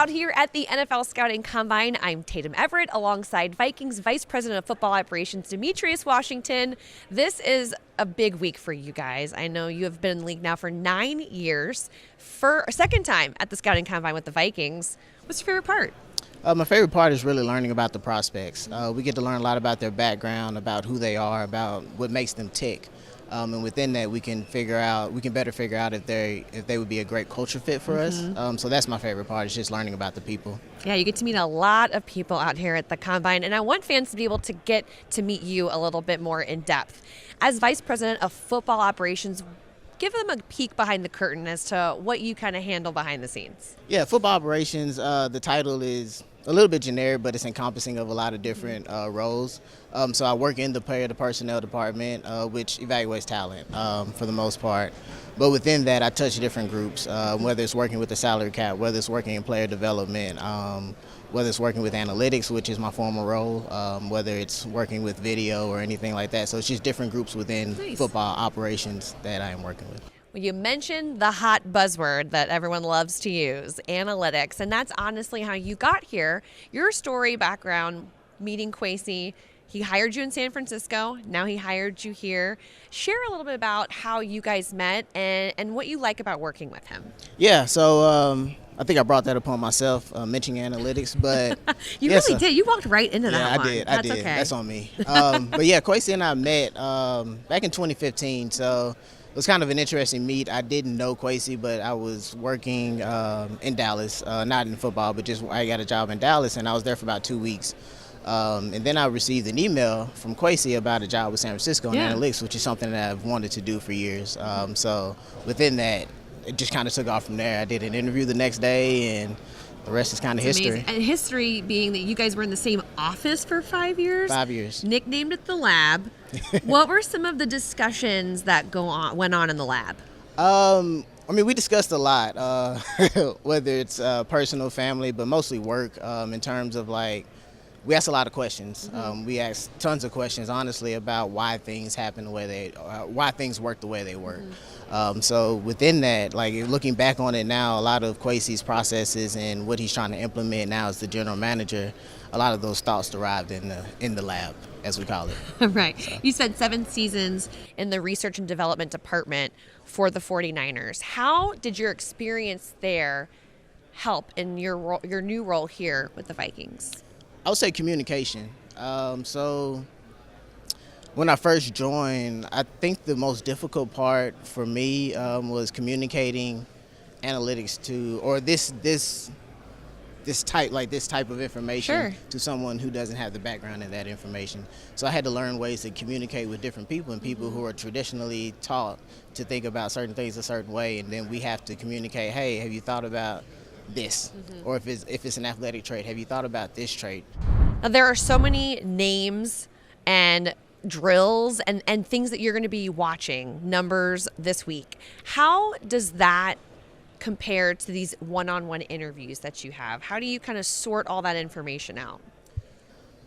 out here at the NFL Scouting Combine. I'm Tatum Everett alongside Vikings Vice President of Football Operations, Demitrius Washington. This is a big week for you guys. I know you have been in the league now for 9 years, for a second time at the Scouting Combine with the Vikings. What's your favorite part? My favorite part is really learning about the prospects. We get to learn a lot about their background, about who they are, about what makes them tick. And within that, we can better figure out if they would be a great culture fit for us. So that's my favorite part, is just learning about the people. Yeah, you get to meet a lot of people out here at the Combine, and I want fans to be able to get to meet you a little bit more in depth. As Vice President of Football Operations, give them a peek behind the curtain as to what you kind of handle behind the scenes. Yeah, football operations, the title is a little bit generic, but it's encompassing of a lot of different roles. So I work in the personnel department, which evaluates talent for the most part. But within that, I touch different groups, whether it's working with the salary cap, whether it's working in player development, whether it's working with analytics, which is my former role, whether it's working with video or anything like that. So it's just different groups within football operations that I am working with. Well, you mentioned the hot buzzword that everyone loves to use, analytics, and that's honestly how you got here. Your story, background, meeting Kwesi, he hired you in San Francisco, now he hired you here. Share a little bit about how you guys met and what you like about working with him. Yeah, so I think I brought that upon myself, mentioning analytics, but you really did. You walked right into that one. I did. That's okay. That's on me. But yeah, Kwesi and I met back in 2015, so it was kind of an interesting meet. I didn't know Kwesi, but I was working in Dallas, not in football, but just I got a job in Dallas, and I was there for about 2 weeks. And then I received an email from Kwesi about a job with San Francisco in analytics, which is something that I've wanted to do for years. So within that, it just kind of took off from there. I did an interview the next day, and the rest is kind of history. Amazing. And history being that you guys were in the same office for 5 years. 5 years. Nicknamed it the lab. What were some of the discussions that went on in the lab? I mean, we discussed a lot, whether it's personal, family, but mostly work, in terms of like, we asked a lot of questions. We asked tons of questions, honestly, about why things happen the way why things work the way they work. So within that, like looking back on it now, a lot of Kwesi's processes and what he's trying to implement now as the general manager, a lot of those thoughts derived in the lab, as we call it. Right. So. You spent 7 seasons in the research and development department for the 49ers. How did your experience there help in your new role here with the Vikings? I would say communication. So when I first joined, I think the most difficult part for me was communicating analytics or this type of information to someone who doesn't have the background in that information. So I had to learn ways to communicate with different people and people who are traditionally taught to think about certain things a certain way, and then we have to communicate, hey, have you thought about this? Or if it's an athletic trait, have you thought about this trait? Now, there are so many names and drills and things that you're going to be watching, numbers this week. How does that compare to these one-on-one interviews that you have? How do you kind of sort all that information out?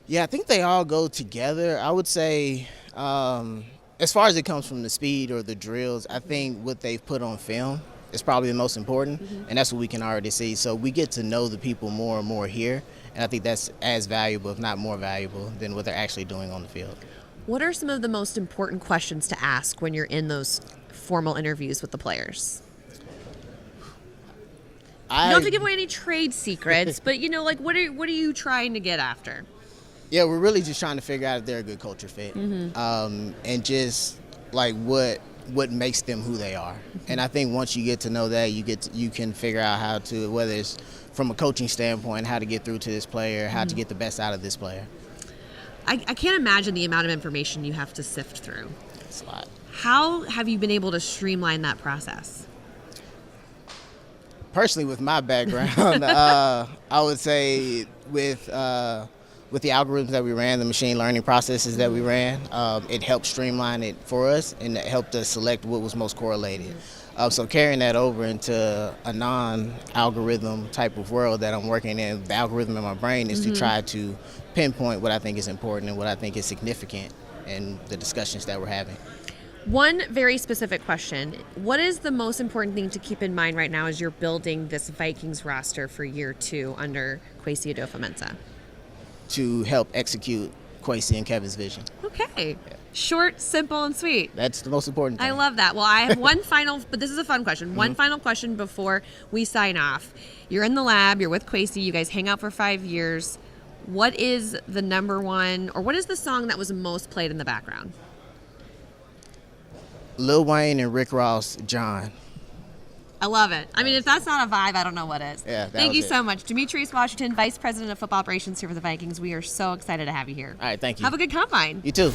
Yeah, I think they all go together. I would say as far as it comes from the speed or the drills, I think what they've put on film is probably the most important, and that's what we can already see. So we get to know the people more and more here, and I think that's as valuable, if not more valuable, than what they're actually doing on the field. What are some of the most important questions to ask when you're in those formal interviews with the players? You don't have to give away any trade secrets, but what are you trying to get after? Yeah, we're really just trying to figure out if they're a good culture fit, and just like what makes them who they are. And I think once you get to know that, you can figure out how to, whether it's from a coaching standpoint, how to get through to this player, how to get the best out of this player. I can't imagine the amount of information you have to sift through. It's a lot. How have you been able to streamline that process? Personally, with my background, I would say with the algorithms that we ran, the machine learning processes that we ran, it helped streamline it for us, and it helped us select what was most correlated. So carrying that over into a non-algorithm type of world that I'm working in, the algorithm in my brain is to try to pinpoint what I think is important and what I think is significant in the discussions that we're having. One very specific question. What is the most important thing to keep in mind right now as you're building this Vikings roster for year 2 under Kwesi Adofo-Mensah? To help execute Kwesi and Kevin's vision. Okay. Short, simple, and sweet. That's the most important thing. I love that. Well, I have one final, but this is a fun question. One final question before we sign off. You're in the lab, you're with Kwesi, you guys hang out for 5 years. What is the number one, or what is the song that was most played in the background? Lil Wayne and Rick Ross, John. I love it. I mean, if that's not a vibe, I don't know what is. Yeah, Thank you was it. so much. Demitrius Washington, Vice President of Football Operations here for the Vikings. We are so excited to have you here. All right, thank you. Have a good combine. You too.